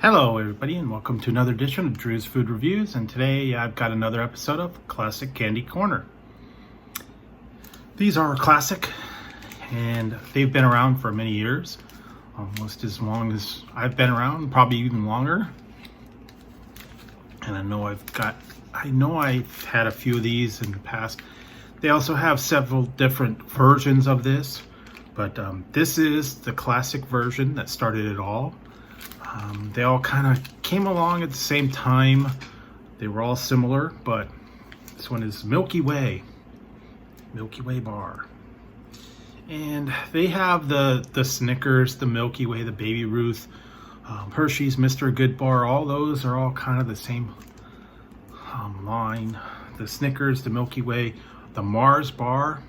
Hello everybody and welcome to another edition of Drew's Food Reviews, and today I've got another episode of Classic Candy Corner. These are classic and they've been around for many years, almost as long as I've been around, probably even longer. And I know I've had a few of these in the past. They also have several different versions of this, but this is the classic version that started it all. They all kind of came along at the same time. They were all similar, but this one is Milky Way bar. And they have the Snickers, the Milky Way, the Baby Ruth, Hershey's, Mr. Good Bar. All those are all kind of the same line. The Snickers, the Milky Way, the Mars bar,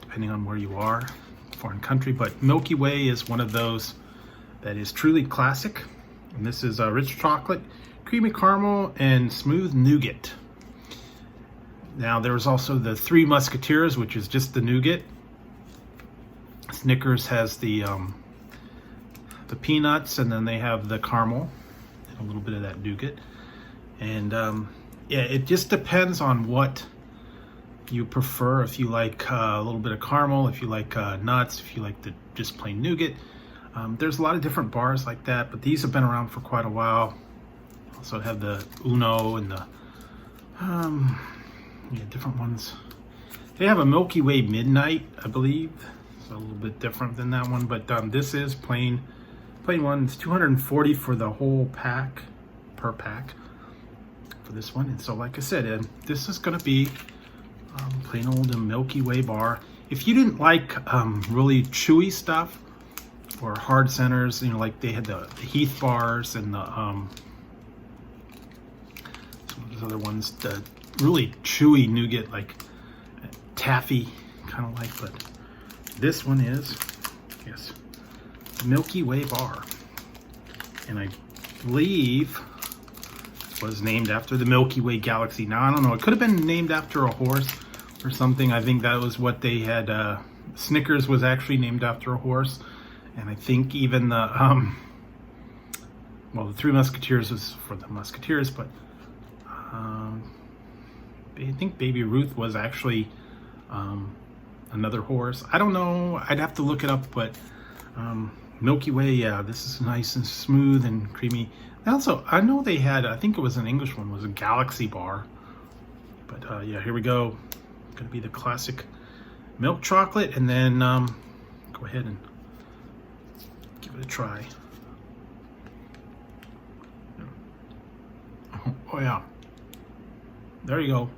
depending on where you are, foreign country. But Milky Way is one of those that is truly classic, and this is rich chocolate, creamy caramel, and smooth nougat. Now there's also the Three Musketeers, which is just the nougat. Snickers has the peanuts, and then they have the caramel and a little bit of that nougat. And yeah, it just depends on what you prefer. If you like a little bit of caramel, if you like nuts, if you like the just plain nougat. There's a lot of different bars like that, but these have been around for quite a while. Also have the Uno and the different ones. They have a Milky Way Midnight, I believe. It's a little bit different than that one, but this is plain one. It's $240 for the whole pack, per pack for this one. And so, like I said, this is going to be plain old Milky Way bar. If you didn't like really chewy stuff, or hard centers, you know, like they had the Heath bars and the some of those other ones, the really chewy nougat, like taffy kind of like. But this one is, yes, Milky Way bar, and I believe was named after the Milky Way galaxy. Now I don't know, it could have been named after a horse or something. I think that was what they had. Snickers was actually named after a horse. And I think even the, the Three Musketeers was for the Musketeers, but I think Baby Ruth was actually another horse. I don't know, I'd have to look it up, but Milky Way, yeah, this is nice and smooth and creamy. And also, I know they had, I think it was an English one, was a Galaxy bar. But yeah, here we go. Gonna be the classic milk chocolate, and then go ahead and give it a try. Oh yeah, there you go.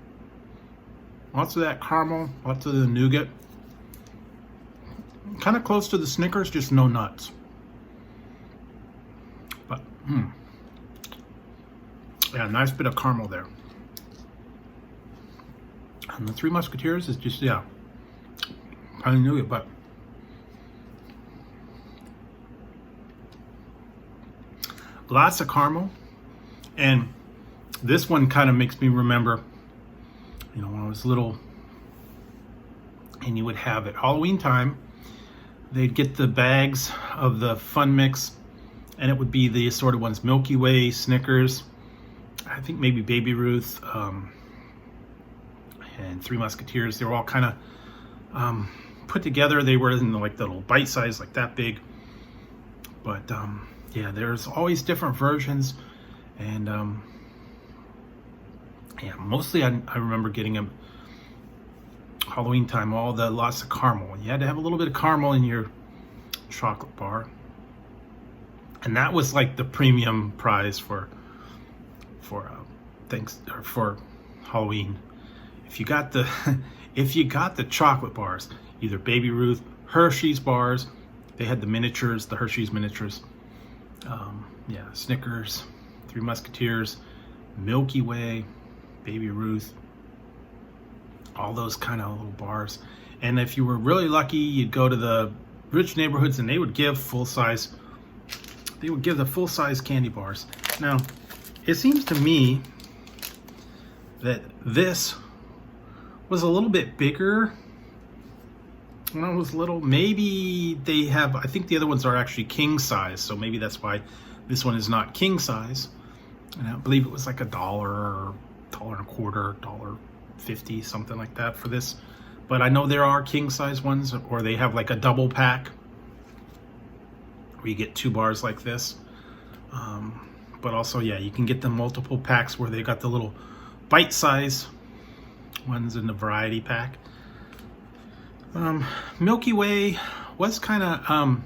Lots of that caramel, lots of the nougat. Kind of close to the Snickers, just no nuts. But yeah, nice bit of caramel there. And the Three Musketeers is just, yeah, kind of nougat, but lots of caramel. And this one kind of makes me remember, you know, when I was little and you would have at Halloween time, they'd get the bags of the Fun Mix, and it would be the assorted ones: Milky Way, Snickers, I think maybe Baby Ruth, and Three Musketeers. They were all kind of put together. They were in like the little bite size, like that big. But yeah, there's always different versions, and yeah, mostly I remember getting them Halloween time, lots of caramel. You had to have a little bit of caramel in your chocolate bar, and that was like the premium prize for Halloween. If you got the chocolate bars, either Baby Ruth, Hershey's bars, they had the miniatures, the Hershey's miniatures. Yeah, Snickers, Three Musketeers, Milky Way, Baby Ruth, all those kind of little bars. And if you were really lucky, you'd go to the rich neighborhoods and they would give the full-size candy bars. Now, it seems to me that this was a little bit bigger when I was little. Maybe they have, I think the other ones are actually king size, so maybe that's why This one is not king size, and I believe it was like $1 or $1.25, $1.50, something like that for this. But I know there are king size ones, or they have like a double pack where you get 2 bars like this. But also, yeah, you can get the multiple packs where they got the little bite size ones in the variety pack. Milky Way was kind of,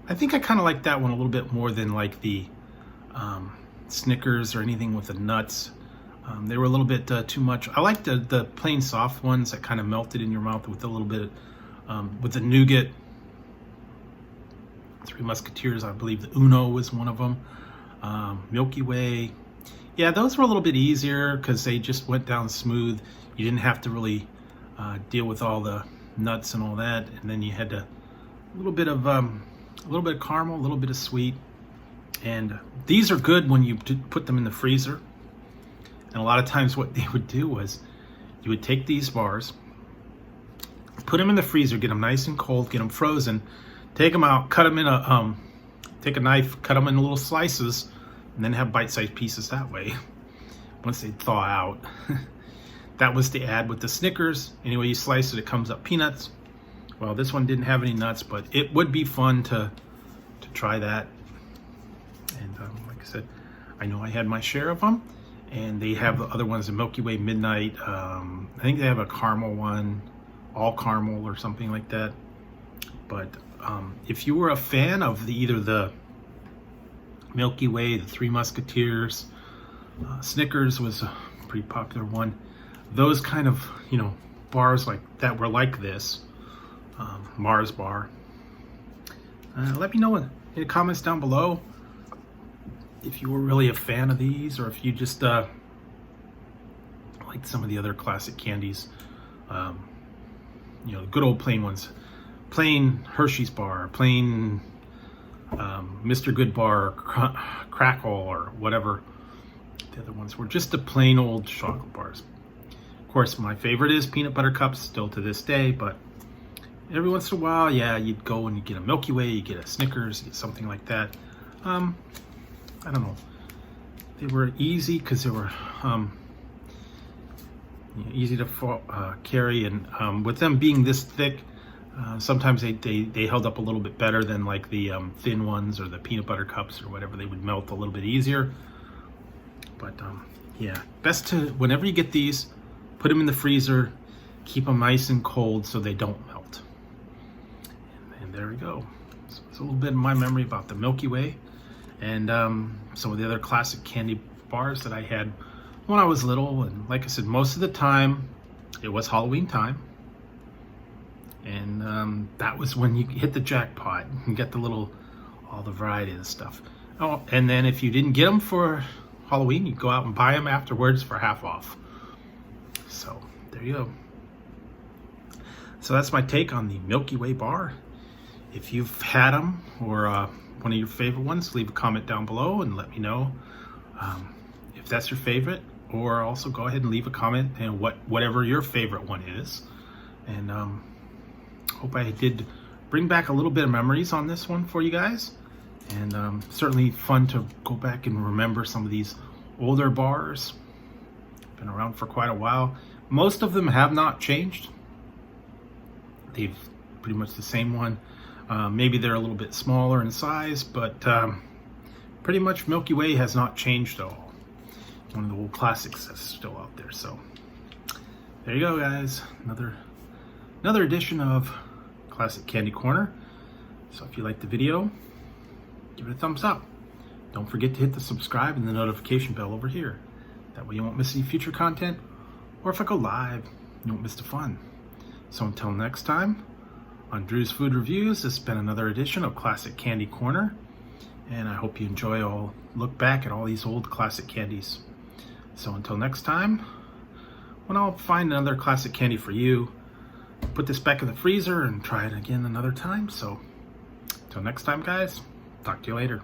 I think I kind of like that one a little bit more than like the Snickers or anything with the nuts. They were a little bit too much. I like the plain soft ones that kind of melted in your mouth with a little bit with the nougat. Three Musketeers, I believe the Uno was one of them. Milky Way, yeah, those were a little bit easier because they just went down smooth. You didn't have to really deal with all the nuts and all that, and then you had a little bit of caramel, a little bit of sweet. And these are good when you put them in the freezer. And a lot of times what they would do was you would take these bars, put them in the freezer, get them nice and cold, get them frozen, take them out, cut them in take a knife, cut them in little slices, and then have bite-sized pieces that way once they thaw out. That was the ad with the Snickers. Anyway, you slice it, it comes up peanuts. Well, this one didn't have any nuts, but it would be fun to try that. And like I said, I know I had my share of them. And they have the other ones, the Milky Way Midnight. I think they have a caramel one, all caramel or something like that. But if you were a fan of either the Milky Way, the Three Musketeers, Snickers was a pretty popular one. Those kind of, bars like that were like this, Mars bar. Let me know in the comments down below if you were really a fan of these, or if you just liked some of the other classic candies. The good old plain ones. Plain Hershey's bar, plain Mr. Good bar, Crackle, or whatever the other ones were. Just the plain old chocolate bars. Of course, my favorite is peanut butter cups, still to this day, but every once in a while, yeah, you'd go and you get a Milky Way, you get a Snickers, you get something like that. I don't know. They were easy because they were easy to carry, and with them being this thick, sometimes they held up a little bit better than like the thin ones or the peanut butter cups or whatever. They would melt a little bit easier. But yeah, best to, whenever you get these, put them in the freezer, keep them nice and cold so they don't melt. And there we go. So it's a little bit of my memory about the Milky Way and some of the other classic candy bars that I had when I was little. And like I said, most of the time it was Halloween time, and that was when you hit the jackpot and get all the variety of the stuff. Oh, and then if you didn't get them for Halloween, you go out and buy them afterwards for half off. So there you go. So that's my take on the Milky Way bar. If you've had them or one of your favorite ones, leave a comment down below and let me know if that's your favorite, or also go ahead and leave a comment and whatever your favorite one is. And hope I did bring back a little bit of memories on this one for you guys. And certainly fun to go back and remember some of these older bars. Been around for quite a while. Most of them have not changed. They've pretty much the same one. Maybe they're a little bit smaller in size, but pretty much Milky Way has not changed at all. One of the old classics that's still out there. So there you go, guys. Another edition of Classic Candy Corner. So if you liked the video, give it a thumbs up. Don't forget to hit the subscribe and the notification bell over here. That way you won't miss any future content, or if I go live, you won't miss the fun. So until next time, on Drew's Food Reviews, this has been another edition of Classic Candy Corner, and I hope you look back at all these old classic candies. So until next time, when I'll find another classic candy for you, put this back in the freezer and try it again another time. So until next time, guys, talk to you later.